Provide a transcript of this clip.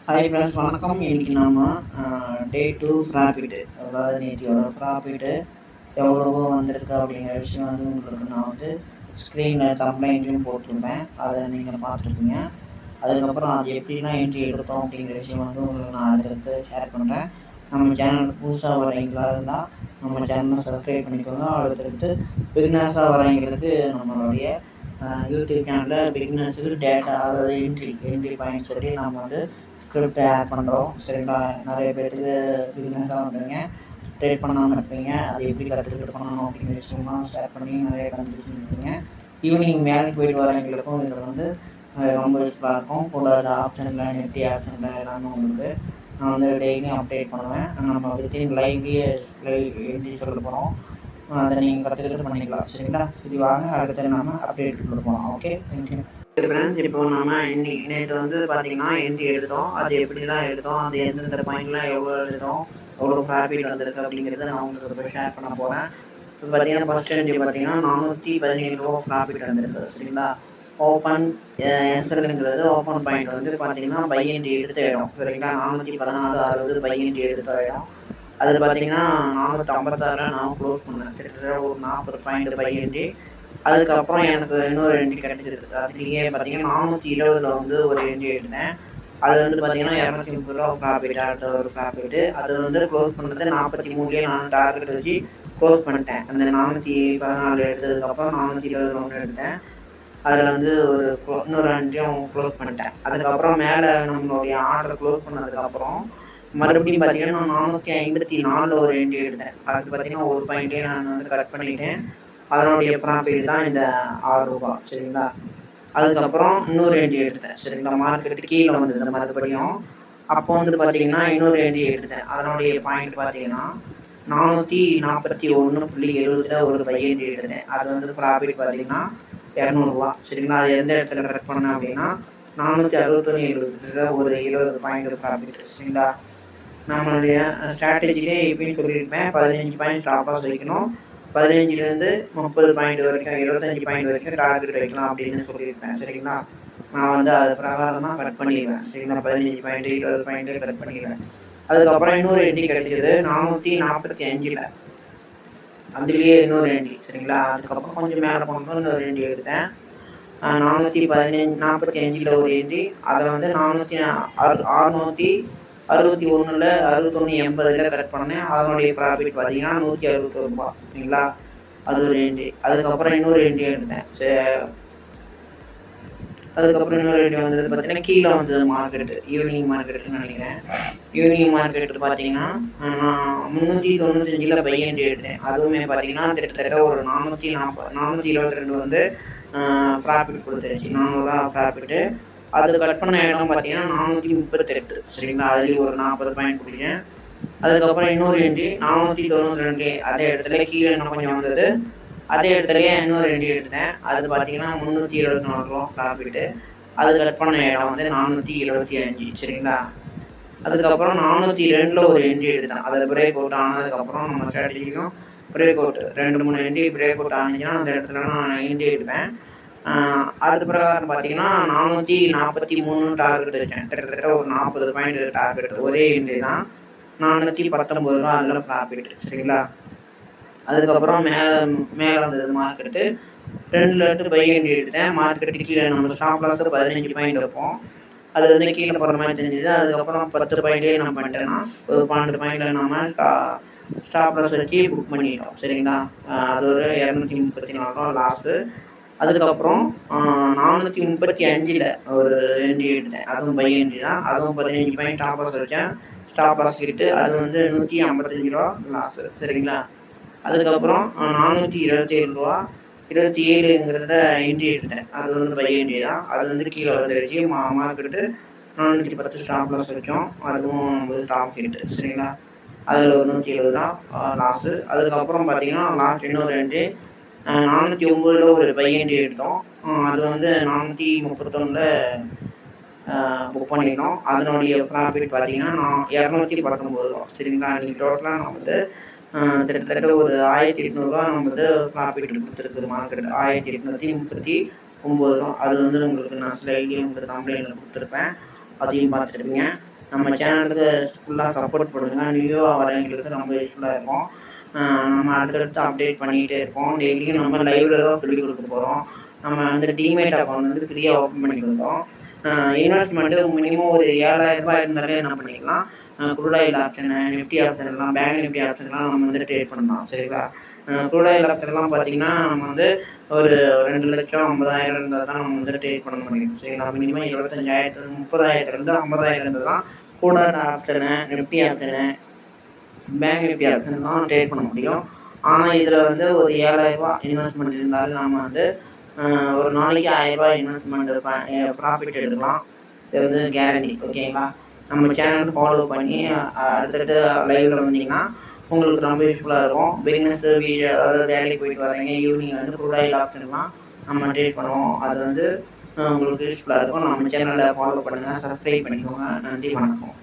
Hi friends, வணக்கம். இன்றைக்கி நாம் டே 2 ப்ராஃபிட்டு, அதாவது நேத்தியோட ப்ராஃபிட்டு எவ்வளவோ வந்திருக்கு அப்படிங்கிற விஷயம் வந்து உங்களுக்கு நான் வந்து ஸ்க்ரீனில் தம்ப்லைன்லையும் போட்டிருப்பேன். அதை நீங்கள் பார்த்துருப்பீங்க. அதுக்கப்புறம் அது எப்படிலாம் என்ட்ரி எடுத்தோம் அப்படிங்கிற விஷயம் வந்து உங்களுக்கு நான் அடுத்தடுத்து ஷேர் பண்ணுறேன். நம்ம சேனலுக்கு புதுசாக வரீங்களா இருந்தால் நம்ம சேனலை சப்ஸ்கிரைப் பண்ணிக்கோங்க. அடுத்தடுத்து பிகினர்ஸாக வரவங்களுக்கு நம்மளுடைய யூடியூப் சேனலில் பிகினர்ஸுக்கு டேட்டா, அதாவது என்ட்ரி பாயிண்ட் சொல்லி நம்ம வந்து ஸ்கிரிப்ட் ஆட் பண்ணுறோம். சரிங்களா? நிறைய பேர்த்துக்கு பிகினர்ஸாக வந்துடுங்க, ட்ரேட் பண்ணாமல் இருப்பீங்க. அது எப்படி கற்றுக்கிட்டு பண்ணணும் அப்படிங்கிற விஷயம்லாம் ஷேர் பண்ணி நிறைய கன்ஃபியூஷன் இருப்பீங்க. ஈவினிங் வேலைக்கு போயிட்டு வரவங்களுக்கும் இதில் வந்து ரொம்ப யூஸ்ஃபுல்லாக இருக்கும். கூட ஆப்ஷனில் நெட்டி ஆப்ஷனில் எல்லாமே உங்களுக்கு நான் வந்து டெய்லியும் அப்டேட் பண்ணுவேன். நம்ம வித்தின் லைவ் எப்படி சொல்ல போகிறோம், அதை நீங்கள் கற்றுக்கிட்டு பண்ணிக்கலாம். சரிங்களா? சரி, வாங்க அடுத்து நம்ம அப்டேட் கொடுக்க போகிறோம். Okay, thank you friends. இப்போ நம்ம நேற்று வந்து பார்த்தீங்கன்னா என்ட்ரி எடுத்தோம். அது எப்படிலாம் எடுத்தோம், அது எந்தெந்த பாயிண்ட்லாம் எவ்வளோ எடுத்தோம், எவ்வளோ ப்ராஃபிட் வந்திருக்கு அப்படிங்கிறத நான் உங்களுக்கு ஷேர் பண்ண போகிறேன். இப்போ பார்த்தீங்கன்னா ஃபஸ்ட் என்ட்ரி பார்த்தீங்கன்னா 417 ரூபா ப்ராஃபிட் வந்திருக்கு. சரிங்களா? ஓப்பன் எஸ்எல்ங்கிறது ஓப்பன் பாயிண்ட் வந்து பார்த்தீங்கன்னா பை என்ட்ரி எடுத்த இடம். சரிங்களா? 414.60 பை என்ட்ரி எடுத்த இடம். அது பார்த்தீங்கன்னா 456 நான் க்ளோஸ் பண்ணேன். கிட்டத்தட்ட ஒரு 40 பாயிண்ட் பை என்ட்ரி. அதுக்கப்புறம் எனக்கு இன்னொரு என்ட்ரி கிடைச்சிருக்கு. அதுலேயே பார்த்தீங்கன்னா 420 வந்து ஒரு என்ட்ரி எடுத்தேன். அது வந்து பார்த்தீங்கன்னா 230 ரூபா ப்ராஃபிட், அடுத்த ஒரு ப்ராஃபிட்டு. அது வந்து க்ளோஸ் பண்ணுறது 43 நான் டார்கெட் வச்சு க்ளோஸ் பண்ணிட்டேன். அந்த 414 எடுத்ததுக்கப்புறம் 420 ஒன்று எடுத்தேன். அதில் வந்து ஒரு இன்னொரு என்ட்ரியும் க்ளோஸ் பண்ணிட்டேன். அதுக்கப்புறம் மேலே நம்மளுடைய ஆர்டர் க்ளோஸ் பண்ணதுக்கப்புறம் மறுபடியும் பார்த்தீங்கன்னா 454 ஒரு என்ட்ரி எடுத்தேன். அதுக்கு பார்த்தீங்கன்னா ஒரு பாயிண்ட்டே நான் வந்து கட் பண்ணிட்டேன். அதனுடைய ப்ராஃபிட் தான் இந்த 6 ரூபா. சரிங்களா? அதுக்கப்புறம் இன்னொரு என்ட்ரி எடுத்தேன். சரிங்களா? மார்க்கெட்டு கீழே வந்தது மறுபடியும். அப்போ வந்து பார்த்தீங்கன்னா இன்னொரு என்ட்ரி எடுத்தேன். அதனுடைய பாயிண்ட் பார்த்தீங்கன்னா 441.70 ஒரு பை என்ட்ரி எடுத்தேன். அது வந்து ப்ராஃபிட் பார்த்தீங்கன்னா 200 ரூபா. சரிங்களா? அது எந்த இடத்துல கரெக்ட் பண்ணேன் அப்படின்னா 461.70 ஒரு 20 பாயிண்ட் ப்ராஃபிட். சரிங்களா? நம்மளுடைய ஸ்ட்ராட்டஜிலே எப்படின்னு சொல்லியிருப்பேன், 15 பாயிண்ட் ஸ்டாப் லாஸ் வைக்கணும், 15லேருந்து 30 பாயிண்ட் வரைக்கும், 25 பாயிண்ட் வரைக்கும் டார்கெட் வைக்கலாம் அப்படின்னு சொல்லியிருப்பேன். சரிங்களா? நான் வந்து அது பிரகாரம் தான் கட் பண்ணிடுவேன். சரிங்களா? 15 பாயிண்ட் 20 பாயிண்ட்டு கட் பண்ணிடுவேன். அதுக்கப்புறம் இன்னொரு என்ட்ரி கிடைச்சது 445. அதுலேயே இன்னொரு என்ட்ரி. சரிங்களா? அதுக்கப்புறம் கொஞ்சம் மேலே போனோம், இன்னொரு என்ட்ரி எடுத்தேன். 445 ஒரு என்ட்ரி. அதை வந்து 661 61.80 கரெக்ட் பண்ணேன். அதனுடைய ப்ராஃபிட் பார்த்தீங்கன்னா 161 ரூபா. சரிங்களா? அது ஒரு என்ட்ரி. அதுக்கப்புறம் இன்னொரு என்ட்ரி எடுத்தேன். அதுக்கப்புறம் இன்னொரு என்ட்ரி வந்தது பார்த்தீங்கன்னா கீழே வந்தது மார்க்கெட்டு, ஈவினிங் மார்க்கெட்டுன்னு நினைக்கிறேன். ஈவினிங் மார்க்கெட்டு பார்த்தீங்கன்னா நான் 395 பை என்ட்ரி எடுத்தேன். அதுவுமே பார்த்தீங்கன்னா கிட்டத்தட்ட ஒரு 422 வந்து ப்ராஃபிட் கொடுத்துருச்சு. 400 ரூபா ப்ராஃபிட்டு. அது கட் பண்ண இடம் பார்த்தீங்கன்னா 438. சரிங்களா? அதுலேயும் ஒரு 40 பாயிண்ட் பிடிச்சேன். அதுக்கப்புறம் இன்னொரு என்ட்ரி 492. அதே இடத்துல கீழே என்ன கொஞ்சம் வந்தது. அதே இடத்துலயே இன்னொரு என்ட்ரி எடுத்தேன். அது பார்த்தீங்கன்னா 374 ரூபா ப்ராஃபிட்டு. அது கட் பண்ண இடம் வந்து 475. சரிங்களா? அதுக்கப்புறம் 402 ஒரு என்ட்ரி எடுத்தேன். அதில் பிரேக் அவுட் ஆனதுக்கப்புறம் நம்ம ஸ்ட்ராட்டஜிக்கும் break out 2-3 entry break out ஆனிச்சுன்னா அந்த இடத்துல நான் என்ட்ரி எடுப்பேன். அது பிரகாரம் பார்த்தீங்கன்னா 443 டார்கெட் வச்சேன். கிட்டத்தட்ட ஒரு 40 பாயிண்ட் டார்கெட். ஒரே என்ட்ரி தான், 419 ரூபா அதில் ப்ராஃபிட். சரிங்களா? அதுக்கப்புறம் மேலே வந்தது மார்க்கெட்டு 2 பை என்ட்ரி எடுத்தேன். மார்க்கெட்டு கீழே நம்ம ஸ்டாப் லாஸ் 15 பாயிண்ட் வைப்போம். அது வந்து கீழே போகிற மாதிரி தெரிஞ்சுது. அதுக்கப்புறம் 10 பாயிண்ட்டே நம்ம பண்ணிட்டேன்னா ஒரு 12 பாயிண்டில் நம்ம ஸ்டாப் லாஸ் வச்சு புக் பண்ணிட்டோம். சரிங்களா? அது ஒரு 234 ரூபா லாஸு. அதுக்கப்புறம் 435 ஒரு என்ட்ரி எடுத்தேன். அதுவும் பை என்ட்ரி தான். அதுவும் 15 பாயிண்ட் ஸ்டாப் லாஸ் வச்சேன். ஸ்டாப் லாஸ் கிட்டு அது வந்து 155 ரூபா லாஸு. சரிங்களா? அதுக்கப்புறம் 427 ரூபா 27ங்கிறத என்ட்ரி எடுத்தேன். அது வந்து பை என்ட்ரி தான். அது வந்து கீழே வந்துடுச்சு. மார்க்கெட்டு 410 ஸ்டாப் லாஸ் வச்சோம். அதுவும் வந்து ஸ்டாப் ஹிட்டு. சரிங்களா? அதில் ஒரு 170 ரூபா லாஸு. அதுக்கப்புறம் பார்த்தீங்கன்னா லாஸ்ட் இன்னொரு என்ட்ரி 409 ஒரு பை என்ட்ரி எடுத்தோம். அது வந்து 431 புக் பண்ணிட்டோம். அதனுடைய ப்ராஃபிட் பார்த்தீங்கன்னா 219 ரூபா. சரிங்களா? நீங்கள் டோட்டலாக நான் வந்து கிட்டத்தட்ட ஒரு 1800 ரூபா நம்ம வந்து ப்ராஃபிட் கொடுத்துருக்கு மார்க்கெட். 1839 ரூபா. அது வந்து உங்களுக்கு நான் ஸ்லைட்லேயும் உங்களுக்கு கம்ப்ளைண்டில் கொடுத்துருப்பேன். அதையும் பார்த்துருப்பீங்க. நம்ம சேனலுக்கு ஃபுல்லாக சப்போர்ட் பண்ணுங்கள். நியூவாக வரவங்களுக்கு ரொம்ப யூஸ்ஃபுல்லாக இருக்கும். நம்ம அடுத்தடுத்து அப்டேட் பண்ணிகிட்டே இருக்கோம். டெய்லியும் நம்ம லைவில் தான் சொல்லிக் கொடுக்க போகிறோம். நம்ம வந்து டிமேட் அக்கௌண்ட் வந்து ஃப்ரீயாக ஓப்பன் பண்ணி கொடுத்தோம். இன்வெஸ்ட்மெண்ட்டு மினிமம் ஒரு 7,000 ரூபாய் இருந்தாலே என்ன பண்ணிக்கலாம், crude oil option, Nifty option எல்லாம், பேங்க் நிஃப்டி ஆப்ஷன்லாம் நம்ம வந்து ட்ரேட் பண்ணலாம். சரிங்களா? க்ரூட் ஆயில் ஆப்ஷன்லாம் பார்த்தீங்கன்னா நம்ம வந்து ஒரு 2,50,000 இருந்தால் தான் நம்ம வந்து ட்ரேட் பண்ண முடியும். சரிங்களா? மினிமம் 25,000 30,000 50,000 இருந்தால் தான் crude oil option, Nifty option, bank Nifty ஆப்ஷன்லாம் ட்ரேட் பண்ண முடியும். ஆனால் இதில் வந்து ஒரு 7,000 ரூபா இன்வெஸ்ட்மெண்ட் இருந்தாலும் நம்ம வந்து ஒரு நாளைக்கு 1000 ரூபாய் இன்வெஸ்ட்மெண்ட் ப்ராஃபிட் எடுக்கலாம். இது வந்து கேரண்டி. ஓகேங்களா? நம்ம சேனல் ஃபாலோ பண்ணி அடுத்தடுத்து லைவில் வந்தீங்கன்னா உங்களுக்கு ரொம்ப யூஸ்ஃபுல்லாக இருக்கும். பிஸ்னஸ் வீடியோ, அதாவது வேலைக்கு போயிட்டு வரீங்க, ஈவினிங் வந்து க்ரூட் ஆயில் ஆப்ஷன்லாம் நம்ம ட்ரேட் பண்ணுவோம். அது வந்து உங்களுக்கு யூஸ்ஃபுல்லாக இருக்கும். நம்ம சேனலை ஃபாலோ பண்ணுங்கள், சப்ஸ்கிரைப் பண்ணிக்கோங்க. நன்றி, வணக்கம்.